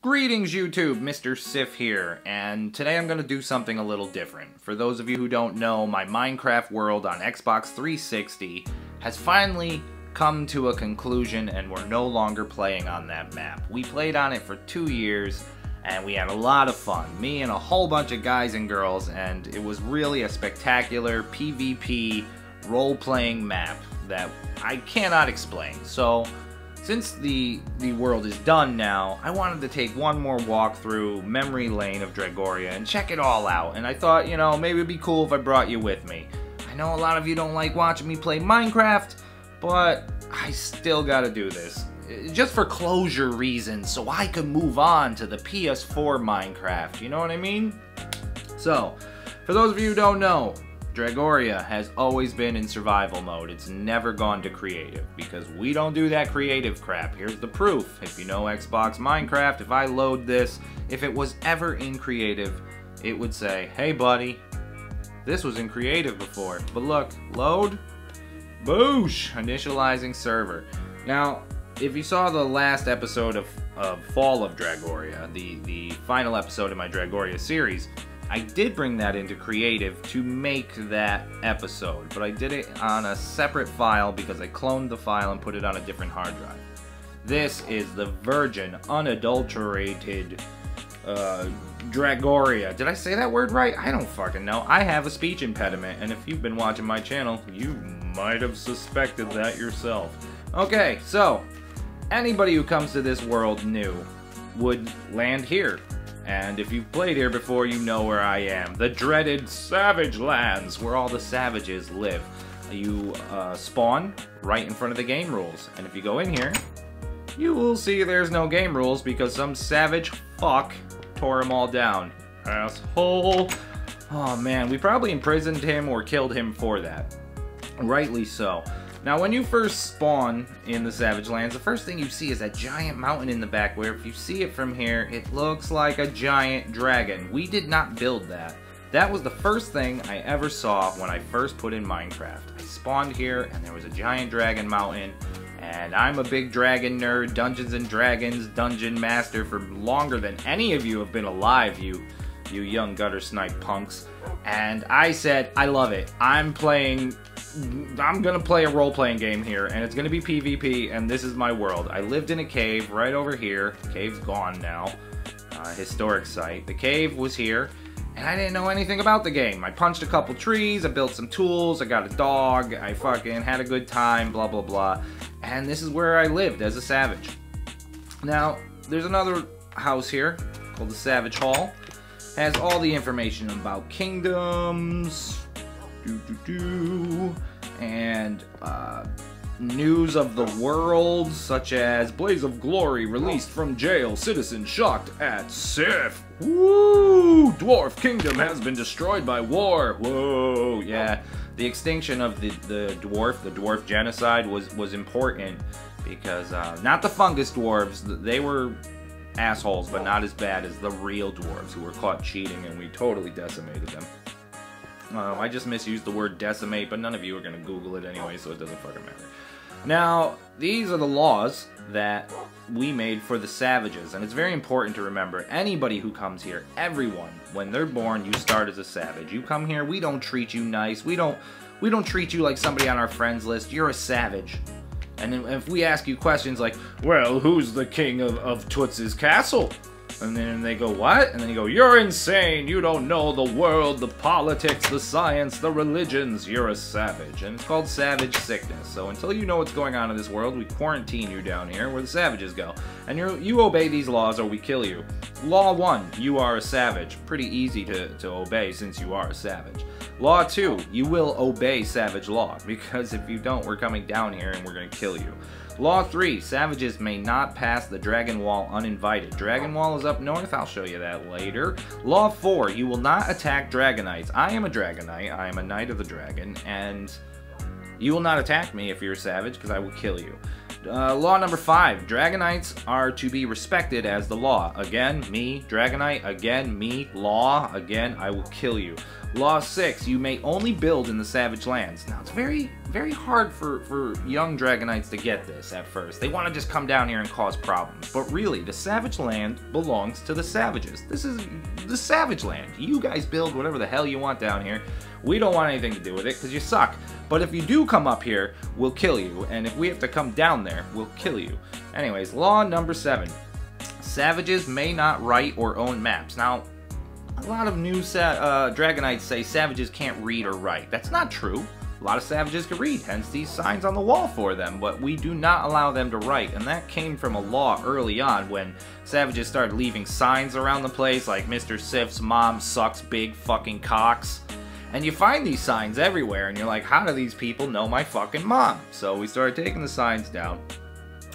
Greetings YouTube, Mr. Sif here, and today I'm going to do something a little different. For those of you who don't know, my Minecraft world on Xbox 360 has finally come to a conclusion and we're no longer playing on that map. We played on it for 2 years and we had a lot of fun, me and a whole bunch of guys and girls, and it was really a spectacular PvP role-playing map that I cannot explain. So since the world is done now, I wanted to take one more walk through memory lane of Dragoria and check it all out. And I thought, you know, maybe it'd be cool if I brought you with me. I know a lot of you don't like watching me play Minecraft, but I still gotta do this. Just for closure reasons, so I could move on to the PS4 Minecraft, you know what I mean? So, for those of you who don't know, Dragoria has always been in survival mode. It's never gone to creative, because we don't do that creative crap. Here's the proof. If you know Xbox Minecraft, if I load this, if it was ever in creative, it would say, hey buddy, this was in creative before. But look, load, boosh, initializing server. Now, if you saw the last episode of Fall of Dragoria, the final episode of my Dragoria series, I did bring that into creative to make that episode, but I did it on a separate file because I cloned the file and put it on a different hard drive. This is the virgin, unadulterated Dragoria. Did I say that word right? I don't fucking know. I have a speech impediment, and if you've been watching my channel, you might have suspected that yourself. Okay, so anybody who comes to this world new would land here. And if you've played here before, you know where I am. The dreaded Savage Lands, where all the savages live. You spawn right in front of the game rules. And if you go in here, you will see there's no game rules because some savage fuck tore them all down. Asshole. Oh man, we probably imprisoned him or killed him for that. Rightly so. Now, when you first spawn in the Savage Lands, the first thing you see is that giant mountain in the back, where if you see it from here, it looks like a giant dragon. We did not build that. That was the first thing I ever saw when I first put in Minecraft. I spawned here, and there was a giant dragon mountain, and I'm a big dragon nerd, Dungeons and Dragons, dungeon master for longer than any of you have been alive, you young gutter snipe punks. And I said, I love it. I'm gonna play a role-playing game here, and it's gonna be PvP, and this is my world. I lived in a cave right over here. The cave's gone now. Historic site. The cave was here, and I didn't know anything about the game. I punched a couple trees, I built some tools, I got a dog, I fucking had a good time, blah blah blah. And this is where I lived as a savage. Now, there's another house here called the Savage Hall. Has all the information about kingdoms, and news of the world, such as Blaze of Glory released from jail, citizen shocked at Sif. Woo! Dwarf kingdom has been destroyed by war. Whoa, yeah. The extinction of the dwarf genocide was important because not the fungus dwarves, they were assholes, but not as bad as the real dwarves who were caught cheating, and we totally decimated them. I just misused the word decimate, but none of you are going to Google it anyway, so it doesn't fucking matter. Now, these are the laws that we made for the savages, and it's very important to remember, anybody who comes here, everyone, when they're born, you start as a savage. You come here, we don't treat you nice, we don't treat you like somebody on our friends list, you're a savage. And if we ask you questions like, well, who's the king of Toots's castle? And then they go, what? And then you go, you're insane, you don't know the world, the politics, the science, the religions, you're a savage. And it's called savage sickness. So until you know what's going on in this world, we quarantine you down here where the savages go. And you obey these laws or we kill you. Law 1, you are a savage. Pretty easy to obey since you are a savage. Law 2, you will obey savage law, because if you don't, we're coming down here and we're going to kill you. Law 3, savages may not pass the Dragon Wall uninvited. Dragon Wall is up north, I'll show you that later. Law 4, you will not attack Dragonites. I am a Dragonite, I am a Knight of the Dragon, and you will not attack me if you're a savage, because I will kill you. Law number 5, Dragonites are to be respected as the law. Again, me, Dragonite, again, me, law, again, I will kill you. Law 6, you may only build in the Savage Lands. Now, it's very, very hard for young Dragonites to get this at first. They want to just come down here and cause problems. But really, the Savage Land belongs to the Savages. This is the Savage Land. You guys build whatever the hell you want down here. We don't want anything to do with it because you suck. But if you do come up here, we'll kill you. And if we have to come down there, we'll kill you. Anyways, law number 7. Savages may not write or own maps. Now, a lot of new Dragonites say savages can't read or write. That's not true. A lot of savages can read, hence these signs on the wall for them, but we do not allow them to write, and that came from a law early on when savages started leaving signs around the place like Mr. Sif's mom sucks big fucking cocks. And you find these signs everywhere, and you're like, how do these people know my fucking mom? So we started taking the signs down,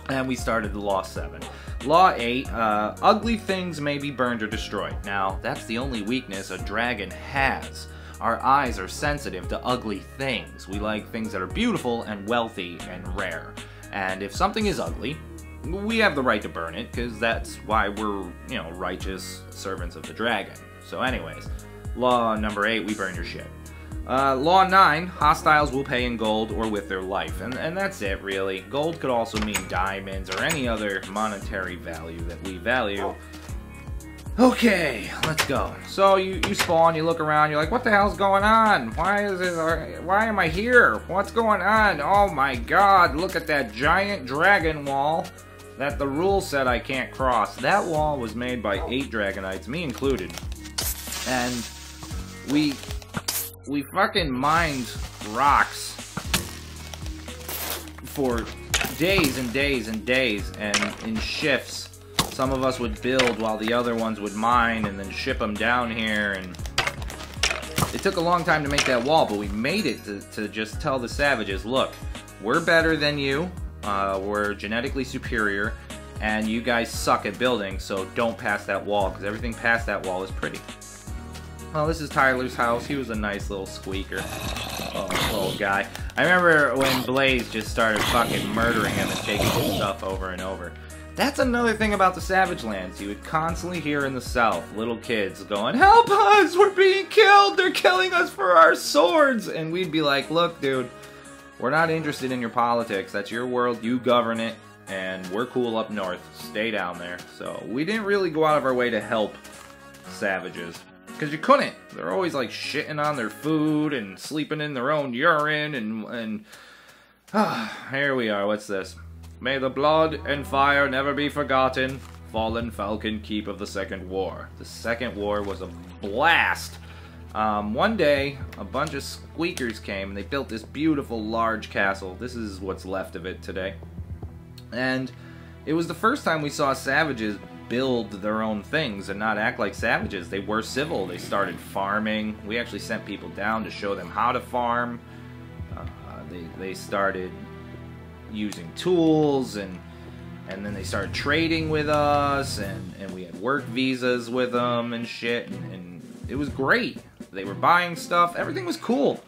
and we started the Law 7. Law 8, ugly things may be burned or destroyed. Now, that's the only weakness a dragon has. Our eyes are sensitive to ugly things. We like things that are beautiful and wealthy and rare. And if something is ugly, we have the right to burn it, because that's why we're, you know, righteous servants of the dragon. So anyways, law number 8, we burn your shit. Law 9, hostiles will pay in gold or with their life, and that's it, really. Gold could also mean diamonds or any other monetary value that we value. Okay, let's go. So you spawn, you look around, you're like, what the hell's going on? Why am I here? What's going on? Oh my god, look at that giant dragon wall that the rule said I can't cross. That wall was made by 8 Dragonites, me included. And we fucking mined rocks for days and days and days, and in shifts. Some of us would build while the other ones would mine and then ship them down here, and it took a long time to make that wall, but we made it to just tell the savages, look, we're better than you, we're genetically superior, and you guys suck at building, so don't pass that wall, because everything past that wall is pretty. Oh, this is Tyler's house. He was a nice little squeaker. Oh, little guy. I remember when Blaze just started fucking murdering him and taking his stuff over and over. That's another thing about the Savage Lands. You would constantly hear in the South little kids going, help us! We're being killed! They're killing us for our swords! And we'd be like, look, dude, we're not interested in your politics. That's your world. You govern it. And we're cool up north. Stay down there. So we didn't really go out of our way to help savages. Because you couldn't. They're always like shitting on their food and sleeping in their own urine and here we are. What's this? May the blood and fire never be forgotten. Fallen Falcon Keep of the Second War. The Second War was a blast. One day, a bunch of squeakers came and they built this beautiful large castle. This is what's left of it today. And it was the first time we saw savages build their own things and not act like savages. They were civil. They started farming. We actually sent people down to show them how to farm. They started using tools, and then they started trading with us, and we had work visas with them and shit, and it was great. They were buying stuff. Everything was cool.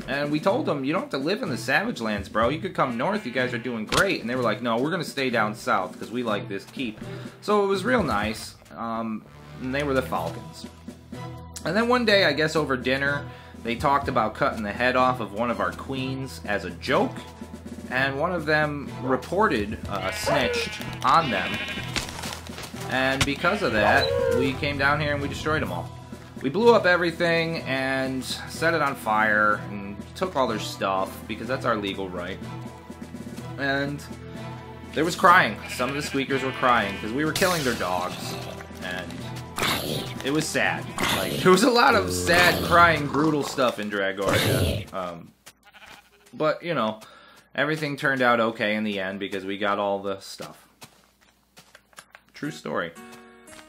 And we told them, you don't have to live in the Savage Lands, bro. You could come north. You guys are doing great. And they were like, no, we're going to stay down south because we like this keep. So it was real nice. And they were the Falcons. And then one day, I guess over dinner, they talked about cutting the head off of one of our queens as a joke. And one of them reported, snitched on them. And because of that, we came down here and we destroyed them all. We blew up everything and set it on fire and took all their stuff because that's our legal right. And there was crying. Some of the squeakers were crying because we were killing their dogs. And it was sad. Like, there was a lot of sad, crying, brutal stuff in Dragoria. But, you know, everything turned out okay in the end because we got all the stuff. True story.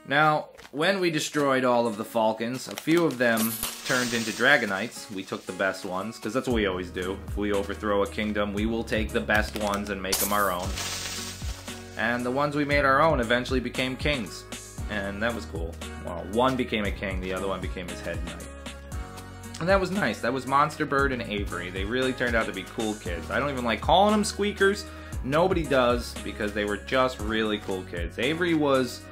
Now, when we destroyed all of the Falcons, a few of them turned into Dragonites. We took the best ones, because that's what we always do. If we overthrow a kingdom, we will take the best ones and make them our own. And the ones we made our own eventually became kings. And that was cool. Well, one became a king, the other one became his head knight. And that was nice. That was Monster Bird and Avery. They really turned out to be cool kids. I don't even like calling them squeakers. Nobody does, because they were just really cool kids. Avery was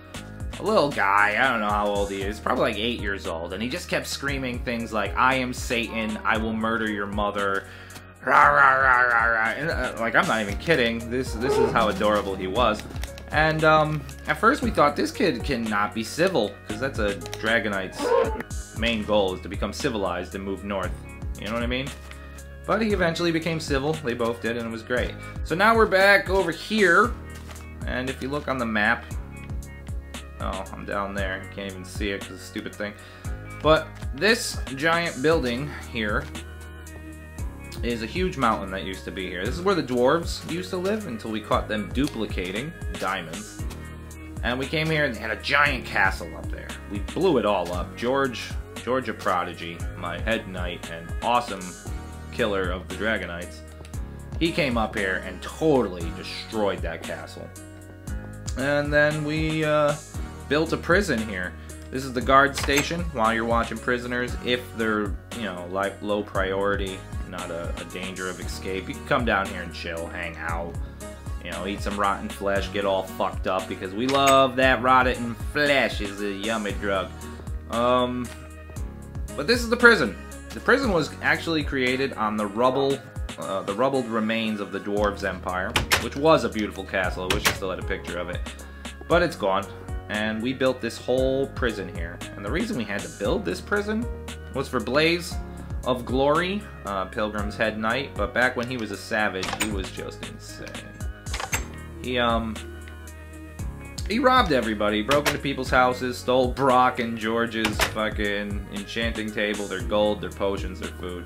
a little guy, I don't know how old he is, probably like 8 years old, and he just kept screaming things like, "I am Satan, I will murder your mother." Rah, rah, rah, rah, rah. And, like, I'm not even kidding. This is how adorable he was. And at first we thought this kid cannot be civil, because that's a Dragonite's main goal, is to become civilized and move north. You know what I mean? But he eventually became civil. They both did, and it was great. So now we're back over here, and if you look on the map, oh, I'm down there. You can't even see it because it's a stupid thing. But this giant building here is a huge mountain that used to be here. This is where the dwarves used to live until we caught them duplicating diamonds. And we came here and had a giant castle up there. We blew it all up. Georgia Prodigy, my head knight and awesome killer of the Dragonites, he came up here and totally destroyed that castle. And then we built a prison here. This is the guard station while you're watching prisoners. If they're, you know, like low priority, not a danger of escape, you can come down here and chill, hang out, you know, eat some rotten flesh, get all fucked up, because we love that rotten flesh. Is a yummy drug. But this is the prison. The prison was actually created on the rubbled remains of the Dwarves Empire, which was a beautiful castle. I wish I still had a picture of it, but it's gone. And we built this whole prison here. And the reason we had to build this prison was for Blaze of Glory, Pilgrim's head knight. But back when he was a savage, he was just insane. He robbed everybody, broke into people's houses, stole Brock and George's fucking enchanting table, their gold, their potions, their food.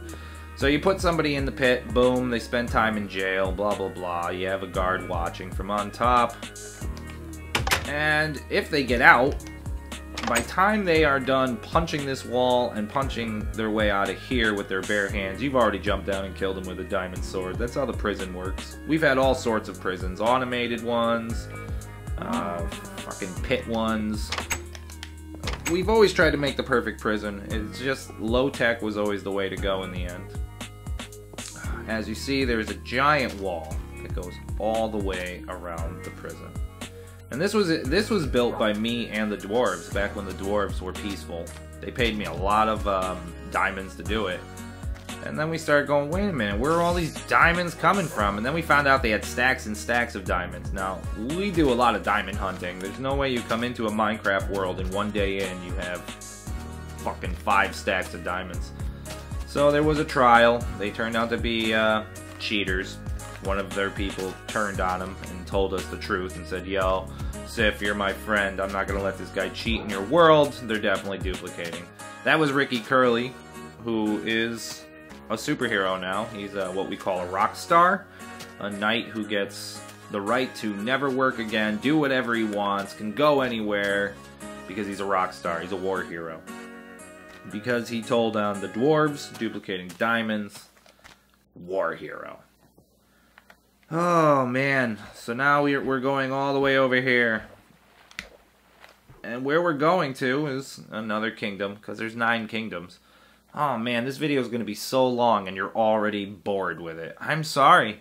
So you put somebody in the pit, boom, they spend time in jail, blah blah blah. You have a guard watching from on top. And if they get out, by the time they are done punching this wall and punching their way out of here with their bare hands, you've already jumped down and killed them with a diamond sword. That's how the prison works. We've had all sorts of prisons. Automated ones, fucking pit ones. We've always tried to make the perfect prison. It's just low tech was always the way to go in the end. As you see, there's a giant wall that goes all the way around the prison. And this was built by me and the dwarves back when the dwarves were peaceful. They paid me a lot of diamonds to do it. And then we started going, wait a minute, where are all these diamonds coming from? And then we found out they had stacks and stacks of diamonds. Now, we do a lot of diamond hunting. There's no way you come into a Minecraft world and one day in you have fucking 5 stacks of diamonds. So there was a trial. They turned out to be cheaters. One of their people turned on them and told us the truth and said, yo, Sif, you're my friend. I'm not going to let this guy cheat in your world. They're definitely duplicating. That was RickyCurly, who is a superhero now. He's what we call a Rockstar, a knight who gets the right to never work again, do whatever he wants, can go anywhere, because he's a Rockstar. He's a war hero. Because he told on the dwarves, duplicating diamonds, war hero. Oh man, so now we're going all the way over here. And where we're going to is another kingdom, because there's 9 kingdoms. Oh man, this video is going to be so long and you're already bored with it. I'm sorry.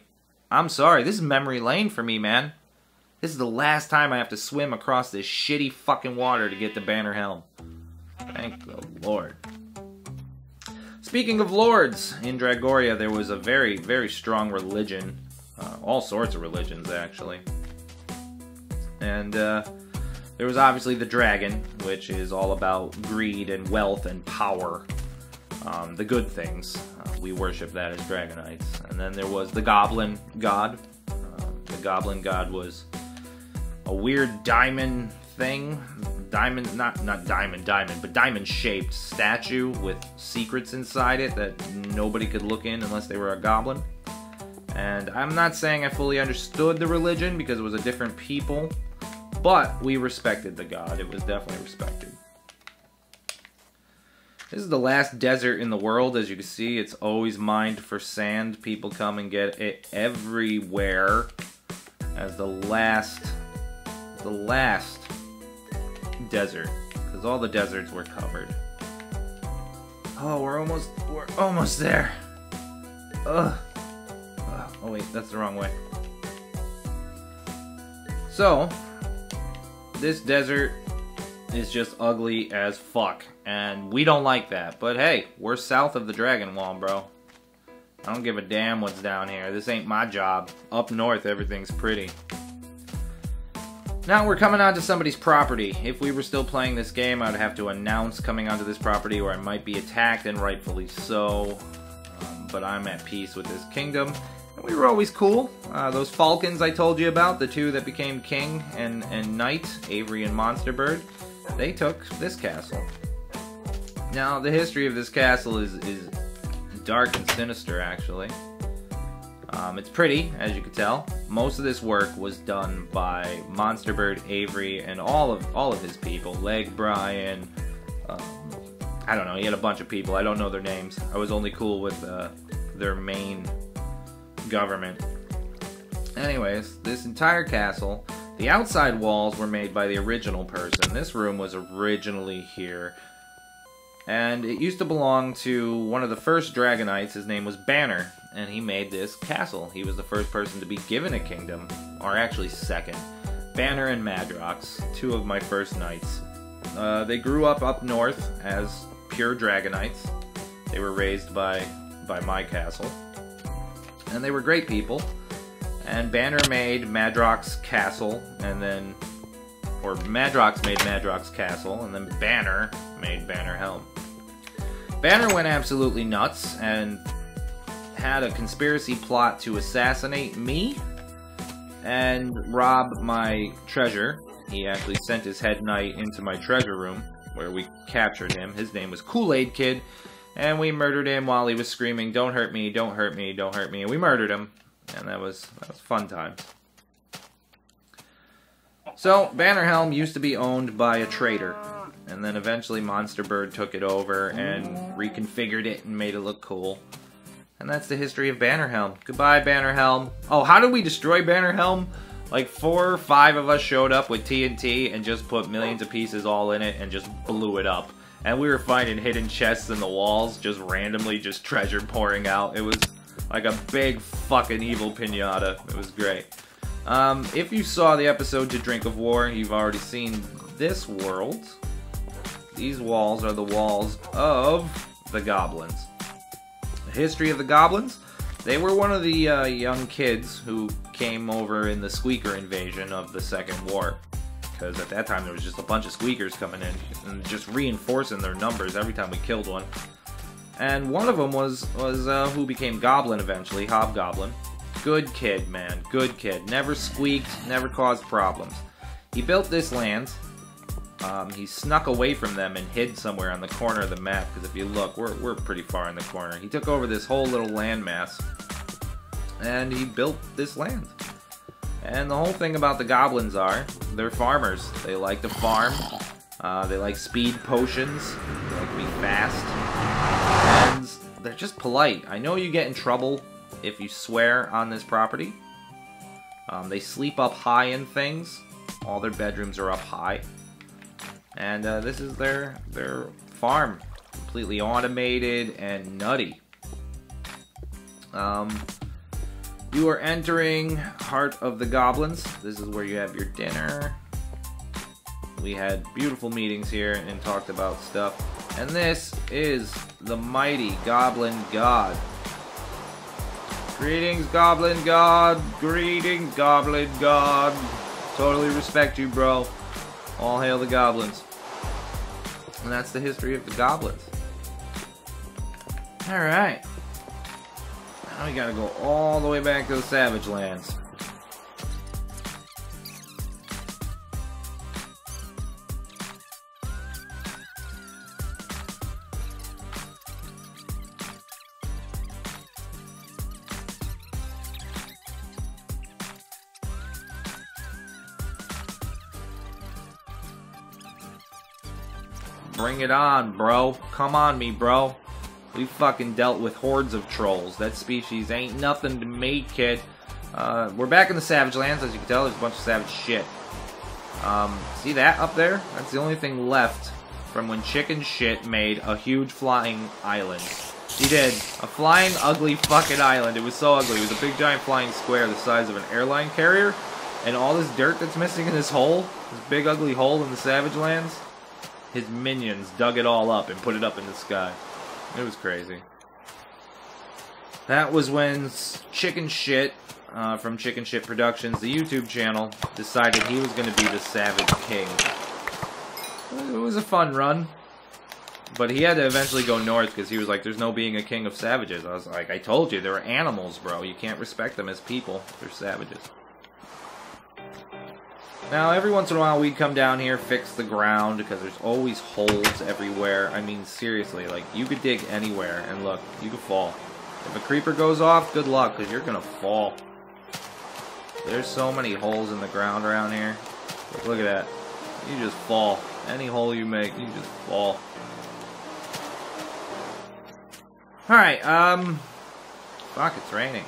I'm sorry. This is memory lane for me, man. This is the last time I have to swim across this shitty fucking water to get to Banner Helm. Thank the Lord. Speaking of lords, in Dragoria there was a very, very strong religion. All sorts of religions, actually. And there was obviously the dragon, which is all about greed and wealth and power. The good things. We worship that as Dragonites. And then there was the Goblin God. The Goblin God was a weird diamond thing. Diamond, not diamond, but diamond-shaped statue with secrets inside it that nobody could look in unless they were a goblin. And I'm not saying I fully understood the religion because it was a different people, but we respected the god. It was definitely respected. This is the last desert in the world. As you can see, it's always mined for sand. People come and get it everywhere as the last desert, because all the deserts were covered. Oh, we're almost there. Ugh. Oh wait, that's the wrong way. So, this desert is just ugly as fuck. And we don't like that. But hey, we're south of the Dragon Wall, bro. I don't give a damn what's down here. This ain't my job. Up north, everything's pretty. Now we're coming onto somebody's property. If we were still playing this game, I'd have to announce coming onto this property or I might be attacked, and rightfully so. But I'm at peace with this kingdom. And we were always cool. Those falcons I told you about, the two that became king and knight, Avery and Monsterbird, they took this castle. Now, the history of this castle is dark and sinister, actually. It's pretty, as you can tell. Most of this work was done by Monsterbird, Avery, and all of his people. Leg Brian, I don't know, he had a bunch of people. I don't know their names. I was only cool with their main government. Anyways, this entire castle, the outside walls were made by the original person. This room was originally here. And it used to belong to one of the first Dragonites. His name was Banner, and he made this castle. He was the first person to be given a kingdom, or actually second. Banner and Madrox, two of my first knights. They grew up north as pure Dragonites. They were raised by my castle. And they were great people. And Banner made Madrox Castle, and then... or Madrox made Madrox Castle, and then Banner made Banner Helm. Banner went absolutely nuts and had a conspiracy plot to assassinate me and rob my treasure. He actually sent his head knight into my treasure room where we captured him. His name was Kool-Aid Kid, and we murdered him while he was screaming, "Don't hurt me, don't hurt me, don't hurt me," and we murdered him, and that was fun times. So, Banner Helm used to be owned by a trader, and then eventually Monsterbird took it over and reconfigured it and made it look cool. And that's the history of Banner Helm. Goodbye, Banner Helm. Oh, how did we destroy Banner Helm? Like 4 or 5 of us showed up with TNT and just put millions of pieces all in it and just blew it up. And we were finding hidden chests in the walls, just randomly, just treasure pouring out. It was like a big fucking evil pinata. It was great. If you saw the episode To Drink of War, you've already seen this world. These walls are the walls of the goblins. The history of the goblins? They were one of the young kids who came over in the Squeaker invasion of the Second War. Because at that time there was just a bunch of Squeakers coming in and just reinforcing their numbers every time we killed one. And one of them was who became Goblin eventually, Hobgoblin. Good kid, man. Good kid. Never squeaked, never caused problems. He built this land. He snuck away from them and hid somewhere on the corner of the map, because if you look, we're pretty far in the corner. He took over this whole little landmass, and he built this land. And the whole thing about the goblins are, they're farmers. They like to farm. They like speed potions. They like to be fast. And they're just polite. I know you get in trouble if you swear on this property. They sleep up high in things. All their bedrooms are up high. And this is their farm. Completely automated and nutty. You are entering Heart of the Goblins. This is where you have your dinner. We had beautiful meetings here and talked about stuff. And this is the mighty Goblin God. Greetings, Goblin God. Greetings, Goblin God. Totally respect you, bro. All hail the goblins. And that's the history of the goblins. Alright. Now we gotta go all the way back to the Savage Lands. Bring it on, bro. Come on me, bro. We fucking dealt with hordes of trolls. That species ain't nothing to me, kid. We're back in the Savage Lands, as you can tell. There's a bunch of savage shit. See that up there? That's the only thing left from when Chicken Shit made a huge flying island. He did. A flying, ugly fucking island. It was so ugly. It was a big, giant flying square the size of an airline carrier. And all this dirt that's missing in this hole, this big, ugly hole in the Savage Lands, his minions dug it all up and put it up in the sky. It was crazy. That was when Chicken Shit from Chicken Shit Productions, the YouTube channel, decided he was going to be the Savage King. It was a fun run. But he had to eventually go north because he was like, there's no being a king of savages. I was like, I told you, they're animals, bro. You can't respect them as people. They're savages. Now, every once in a while, we'd come down here, fix the ground, because there's always holes everywhere. I mean, seriously, like, you could dig anywhere, and look, you could fall. If a creeper goes off, good luck, because you're gonna fall. There's so many holes in the ground around here. Look at that. You just fall. Any hole you make, you just fall. Alright, fuck, it's raining.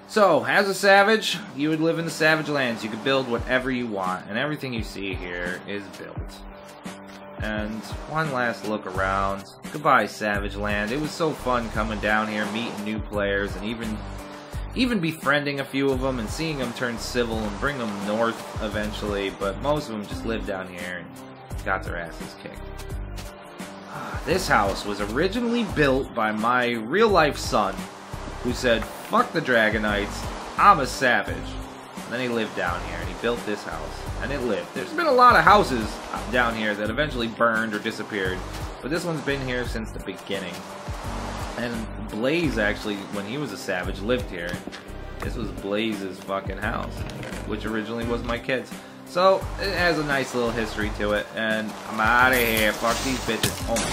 So, as a savage, you would live in the savage lands. You could build whatever you want, and everything you see here is built. And one last look around. Goodbye, Savage Land. It was so fun coming down here, meeting new players, and even befriending a few of them, and seeing them turn civil and bring them north eventually, but most of them just lived down here and got their asses kicked. This house was originally built by my real-life son, who said, fuck the Dragonites, I'm a savage. And then he lived down here, and he built this house, and it lived. There's been a lot of houses down here that eventually burned or disappeared, but this one's been here since the beginning. And Blaze, actually, when he was a savage, lived here. This was Blaze's fucking house, which originally was my kid's. So, it has a nice little history to it, and I'm out of here. Fuck these bitches. Oh my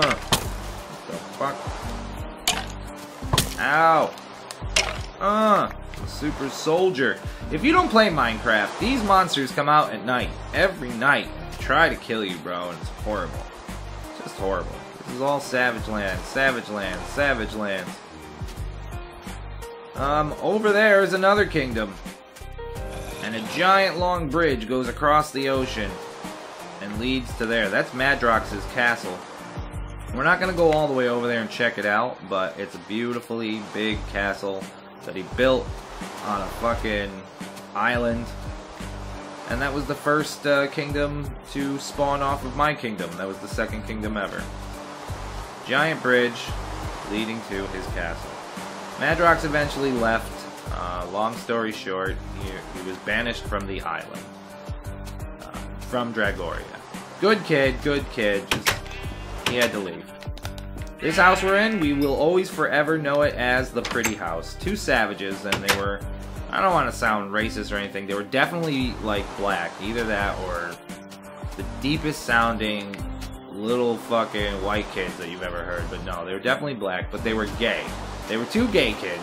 god. What the fuck? Ow. Super soldier. If you don't play Minecraft, these monsters come out at night. Every night. And try to kill you, bro, and it's horrible. It's just horrible. This is all Savage Land. Savage Land. Savage Lands. Over there is another kingdom. And a giant long bridge goes across the ocean and leads to there. That's Madrox's castle. We're not going to go all the way over there and check it out, but it's a beautifully big castle that he built on a fucking island. And that was the first kingdom to spawn off of my kingdom. That was the second kingdom ever. Giant bridge leading to his castle. Madrox eventually left. Long story short, he was banished from the island. From Dragoria. Good kid, just he had to leave. This house we're in, we will always forever know it as the Pretty House. Two savages, and they were, I don't want to sound racist or anything, they were definitely, like, black. Either that or the deepest sounding little fucking white kids that you've ever heard. But no, they were definitely black, but they were gay. They were two gay kids.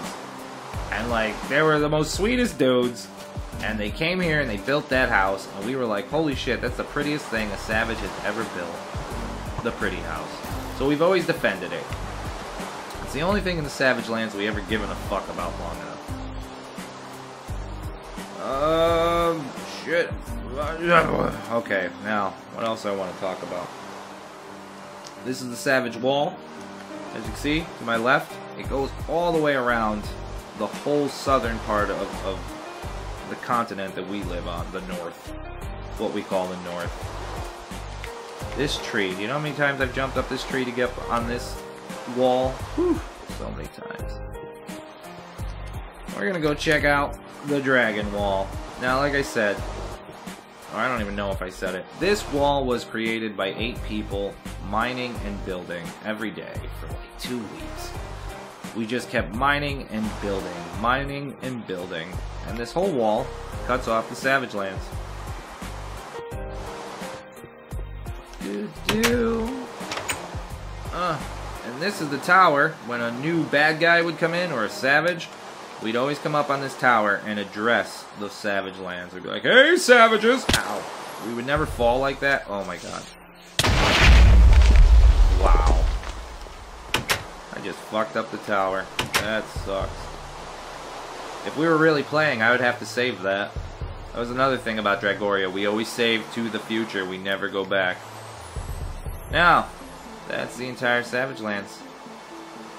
And, like, they were the most sweetest dudes. And they came here and they built that house. And we were like, holy shit, that's the prettiest thing a savage has ever built. The Pretty House. So we've always defended it. It's the only thing in the Savage Lands we ever given a fuck about long enough. Shit. Okay, now, what else I want to talk about? This is the Savage Wall. As you can see, to my left, it goes all the way around the whole southern part of the continent that we live on, the north. What we call the north. This tree, do you know how many times I've jumped up this tree to get up on this wall? Whew, so many times. We're gonna go check out the Dragon Wall. Now, like I said, or I don't even know if I said it, this wall was created by 8 people mining and building every day for like 2 weeks. We just kept mining and building, and this whole wall cuts off the Savage Lands. And this is the tower. When a new bad guy would come in, or a savage, we'd always come up on this tower and address the Savage Lands. We'd be like, hey, savages! Ow. We would never fall like that. Oh my god. Wow. I just fucked up the tower. That sucks. If we were really playing, I would have to save that. That was another thing about Dragoria. We always save to the future. We never go back. Now, that's the entire Savage Lands.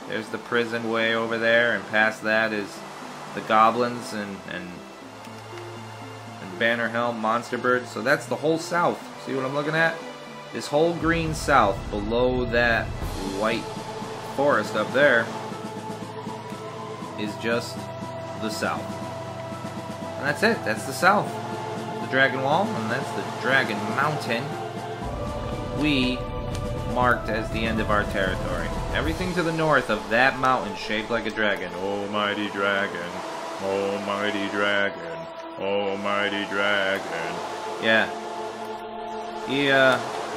There's the prison way over there, and past that is the goblins and banner helm, monster bird. So that's the whole south. See what I'm looking at? This whole green south below that white forest up there is just the south. And that's it. That's the south. The Dragon Wall, and that's the Dragon Mountain. We marked as the end of our territory. Everything to the north of that mountain shaped like a dragon. Oh, mighty dragon. Oh, mighty dragon. Oh, mighty dragon. Yeah.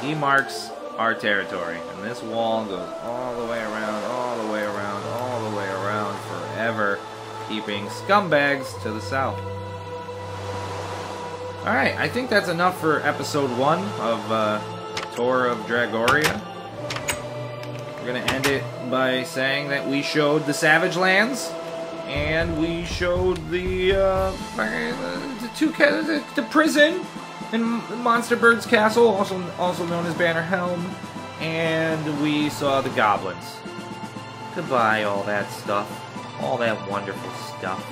He marks our territory. And this wall goes all the way around, all the way around, all the way around forever, keeping scumbags to the south. Alright, I think that's enough for episode 1 of Tour of Dragoria. We're going to end it by saying that we showed the Savage Lands, and we showed the prison in Monster Bird's Castle, also known as Banner Helm, and we saw the goblins. Goodbye, all that stuff. All that wonderful stuff.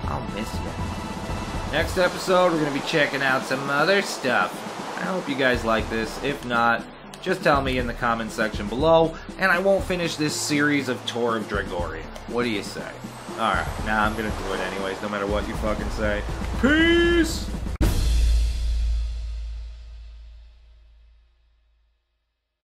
I'll miss you. Next episode, we're going to be checking out some other stuff. I hope you guys like this. If not, just tell me in the comment section below, and I won't finish this series of Tour of Dragoria. What do you say? Alright, nah, I'm going to do it anyways, no matter what you fucking say. Peace!